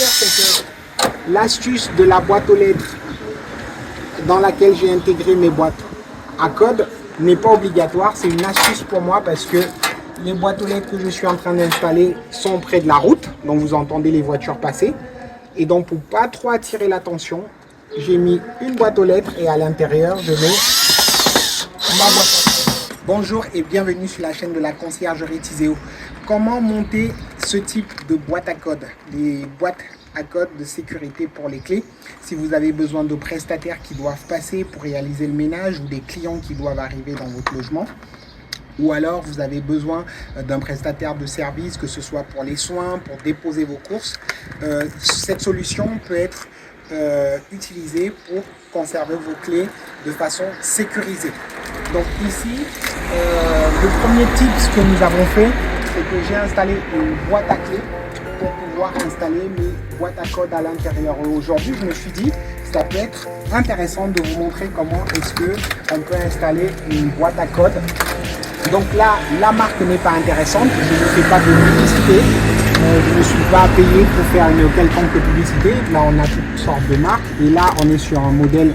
dire, c'est que l'astuce de la boîte aux lettres dans laquelle j'ai intégré mes boîtes à code n'est pas obligatoire. C'est une astuce pour moi parce que les boîtes aux lettres que je suis en train d'installer sont près de la route, donc vous entendez les voitures passer. Et donc pour pas trop attirer l'attention, j'ai mis une boîte aux lettres et à l'intérieur je mets ma boîte. Bonjour et bienvenue sur la chaîne de la conciergerie Tiseo. Comment monter ce type de boîte à code, des boîtes à code de sécurité pour les clés? Si vous avez besoin de prestataires qui doivent passer pour réaliser le ménage ou des clients qui doivent arriver dans votre logement, ou alors vous avez besoin d'un prestataire de service, que ce soit pour les soins, pour déposer vos courses, cette solution peut être utilisée pour conserver vos clés de façon sécurisée. Donc ici, le premier tip que nous avons fait, c'est que j'ai installé une boîte à clés pour pouvoir installer mes boîtes à code à l'intérieur. Aujourd'hui, je me suis dit, ça peut être intéressant de vous montrer comment est-ce qu'on peut installer une boîte à code. Donc là, la marque n'est pas intéressante, je ne fais pas de publicité, je ne suis pas payé pour faire une quelconque publicité. Là, on a toutes sortes de marques et là, on est sur un modèle,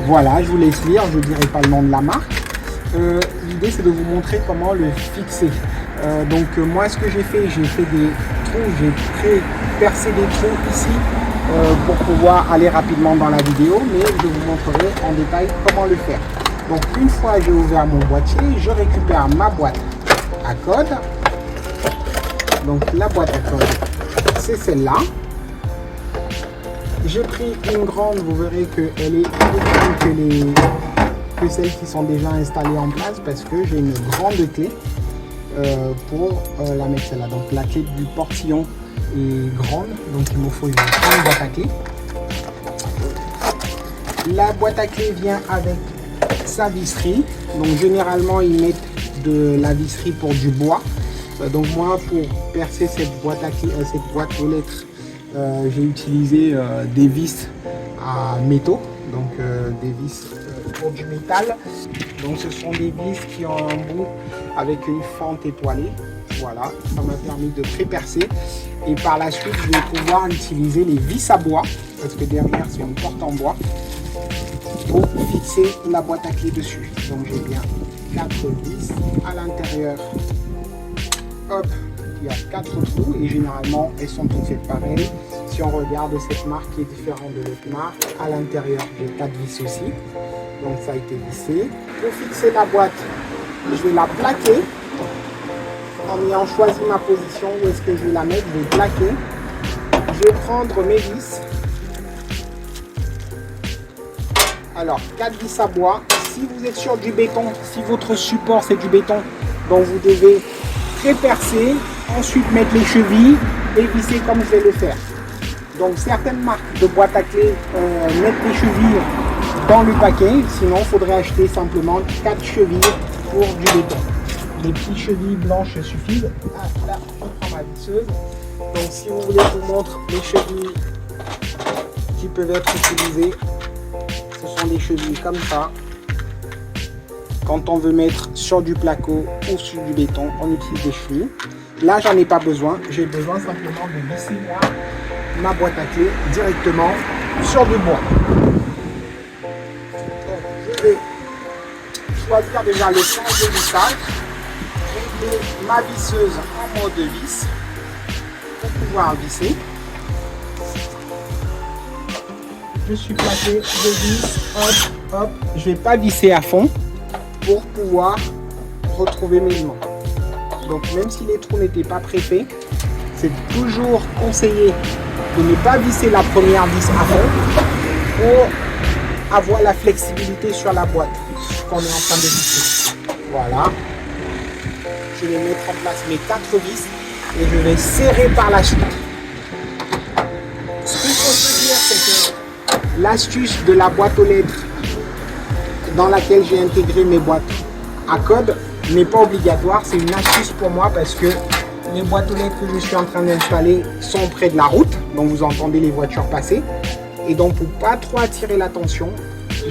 voilà, je vous laisse lire, je ne dirai pas le nom de la marque. L'idée, c'est de vous montrer comment le fixer. Moi, ce que j'ai fait des trous, j'ai percé des trous ici pour pouvoir aller rapidement dans la vidéo, mais je vous montrerai en détail comment le faire. Donc une fois j'ai ouvert mon boîtier, je récupère ma boîte à code. Donc la boîte à code, c'est celle-là. J'ai pris une grande, vous verrez qu'elle est plus grande que celles qui sont déjà installées en place parce que j'ai une grande clé pour la mettre celle-là. Donc la clé du portillon est grande, donc il me faut une grande boîte à clé. La boîte à clé vient avec sa visserie, donc généralement ils mettent de la visserie pour du bois. Donc moi, pour percer cette boîte à clé, cette boîte aux lettres, j'ai utilisé des vis à métaux, donc des vis pour du métal. Donc ce sont des vis qui ont un bout avec une fente étoilée. Voilà, ça m'a permis de pré-percer et par la suite je vais pouvoir utiliser les vis à bois parce que derrière c'est une porte en bois pour fixer la boîte à clé dessus. Donc j'ai bien 4 vis à l'intérieur. Hop, il y a 4 trous et généralement elles sont toutes faites pareilles. Si on regarde cette marque qui est différente de l'autre marque, à l'intérieur j'ai 4 vis aussi. Donc ça a été vissé. Pour fixer la boîte, je vais la plaquer. En ayant choisi ma position, où est-ce que je vais la mettre, je vais plaquer. Je vais prendre mes vis. Alors, 4 vis à bois. Si vous êtes sur du béton, si votre support c'est du béton, donc vous devez pré-percer, ensuite mettre les chevilles et visser comme je vais le faire. Donc, certaines marques de boîtes à clés mettent les chevilles dans le paquet, sinon il faudrait acheter simplement 4 chevilles pour du béton. Les petites chevilles blanches suffisent. Ah, là, je prends ma visseuse. Donc, si vous voulez, je vous montre les chevilles qui peuvent être utilisées. Ce sont des chevilles comme ça. Quand on veut mettre sur du placo ou sur du béton, on utilise des chevilles. Là, j'en ai pas besoin. J'ai besoin simplement de visser ma boîte à clé directement sur du bois. Donc, je vais choisir déjà le sens de vissage. Régler ma visseuse en mode vis pour pouvoir visser. Je suis placé, je visse, hop, hop. Je ne vais pas visser à fond pour pouvoir retrouver mes aimants. Donc même si les trous n'étaient pas préfaits, c'est toujours conseillé de ne pas visser la première vis à fond pour avoir la flexibilité sur la boîte qu'on est en train de visser. Voilà. Je vais mettre en place mes 4 vis et je vais serrer par la suite. Ce qu'il faut se dire, c'est que l'astuce de la boîte aux lettres dans laquelle j'ai intégré mes boîtes à code n'est pas obligatoire. C'est une astuce pour moi parce que les boîtes aux lettres que je suis en train d'installer sont près de la route. Donc vous entendez les voitures passer. Et donc pour pas trop attirer l'attention,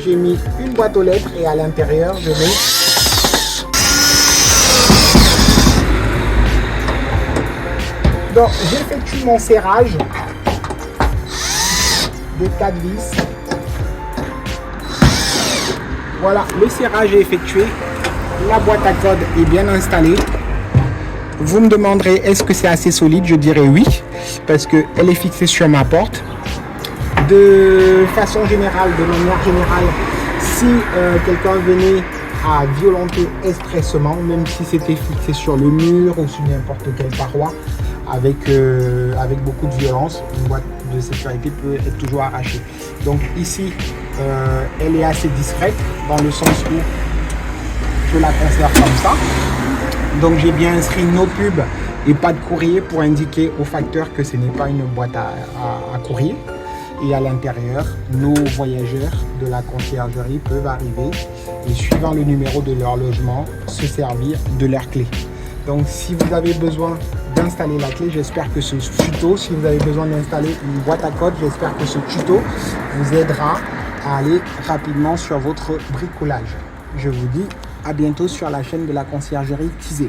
j'ai mis une boîte aux lettres et à l'intérieur je mets donc j'effectue mon serrage des 4 vis. Voilà, le serrage est effectué. La boîte à code est bien installée. Vous me demanderez est-ce que c'est assez solide? Je dirais oui, parce qu'elle est fixée sur ma porte. De façon générale, de manière générale, si quelqu'un venait à violenter expressement, même si c'était fixé sur le mur ou sur n'importe quelle paroi, avec beaucoup de violence, une boîte de sécurité peut être toujours arrachée. Donc ici, elle est assez discrète dans le sens où je la conserve comme ça. Donc j'ai bien inscrit nos pubs et pas de courrier pour indiquer au facteur que ce n'est pas une boîte à courrier. Et à l'intérieur, nos voyageurs de la conciergerie peuvent arriver et suivant le numéro de leur logement, se servir de leur clé. Donc si vous avez besoin d'installer la clé, j'espère que ce tuto, si vous avez besoin d'installer une boîte à code, j'espère que ce tuto vous aidera à aller rapidement sur votre bricolage. Je vous dis à bientôt sur la chaîne de la conciergerie Tizé.